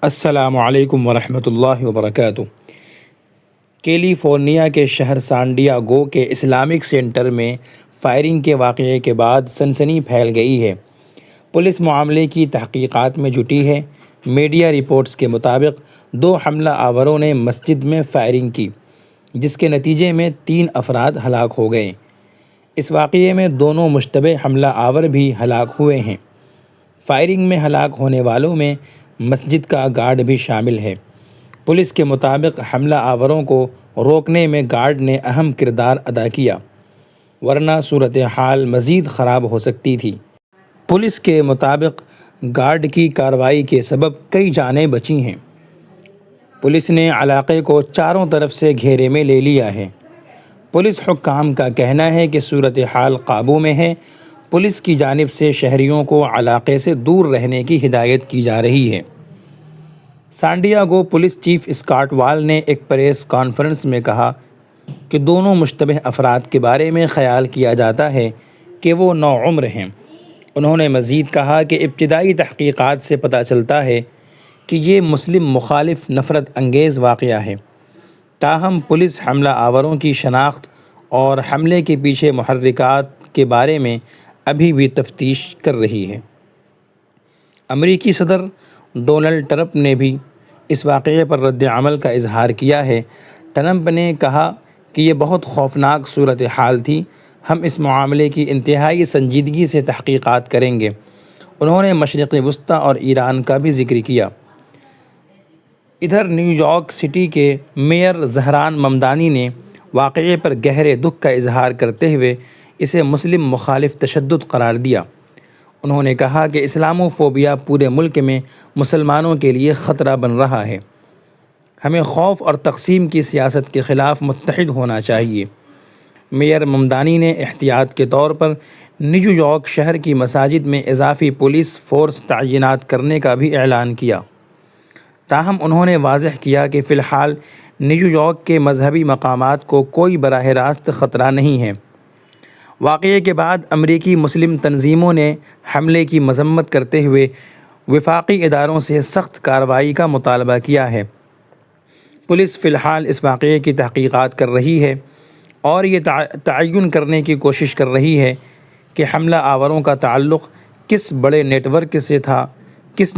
السلام علیکم ورحمۃ اللہ وبرکاتہ۔ کیلیفورنیا کے شہر سان ڈیاگو کے اسلامک سینٹر میں فائرنگ کے واقعے کے بعد سنسنی پھیل گئی ہے۔ پولیس معاملے کی تحقیقات میں جٹی ہے۔ میڈیا رپورٹس کے مطابق 2 حملہ آوروں نے مسجد میں فائرنگ کی، جس کے نتیجے میں 3 افراد ہلاک ہو گئے۔ اس واقعے میں دونوں مشتبہ حملہ آور بھی ہلاک ہوئے ہیں۔ فائرنگ میں ہلاک ہونے والوں میں مسجد کا گارڈ بھی شامل ہے۔ پولیس کے مطابق حملہ آوروں کو روکنے میں گارڈ نے اہم کردار ادا کیا، ورنہ صورتحال مزید خراب ہو سکتی تھی۔ پولیس کے مطابق گارڈ کی کارروائی کے سبب کئی جانیں بچی ہیں۔ پولیس نے علاقے کو چاروں طرف سے گھیرے میں لے لیا ہے۔ پولیس حکام کا کہنا ہے کہ صورتحال قابو میں ہے۔ پولیس کی جانب سے شہریوں کو علاقے سے دور رہنے کی ہدایت کی جا رہی ہے۔ San Diego police chief Scott وال نے ایک پریس کانفرنس میں کہا کہ دونوں مشتبہ افراد کے بارے میں خیال کیا جاتا ہے کہ وہ نوعمر ہیں۔ انہوں نے مزید کہا کہ ابتدائی تحقیقات سے پتہ چلتا ہے کہ یہ مسلم مخالف نفرت انگیز واقعہ ہے، تاہم پولیس حملہ آوروں کی شناخت اور حملے کے پیچھے محرکات کے بارے میں ابھی بھی تفتیش کر رہی ہے۔ امریکی صدر ڈونلڈ ٹرمپ نے بھی اس واقعے پر رد عمل کا اظہار کیا ہے۔ ٹرمپ نے کہا کہ یہ بہت خوفناک صورتحال تھی، ہم اس معاملے کی انتہائی سنجیدگی سے تحقیقات کریں گے۔ انہوں نے مشرق وسطیٰ اور ایران کا بھی ذکر کیا۔ ادھر نیو یارک سٹی کے میئر زہران ممدانی نے واقعے پر گہرے دکھ کا اظہار کرتے ہوئے اسے مسلم مخالف تشدد قرار دیا۔ انہوں نے کہا کہ اسلامو فوبیا پورے ملک میں مسلمانوں کے لیے خطرہ بن رہا ہے۔ ہمیں خوف اور تقسیم کی سیاست کے خلاف متحد ہونا چاہیے۔ میئر ممدانی نے احتیاط کے طور پر نیو یارک شہر کی مساجد میں اضافی پولیس فورس تعینات کرنے کا بھی اعلان کیا، تاہم انہوں نے واضح کیا کہ فی الحال نیو یارک کے مذہبی مقامات کو کوئی براہ راست خطرہ نہیں ہے۔ واقعے کے بعد امریکی مسلم تنظیموں نے حملے کی مذمت کرتے ہوئے وفاقی اداروں سے سخت کارروائی کا مطالبہ کیا ہے۔ پولیس فی الحال اس واقعے کی تحقیقات کر رہی ہے اور یہ تعین کرنے کی کوشش کر رہی ہے کہ حملہ آوروں کا تعلق کس بڑے نیٹ ورک سے تھا، کس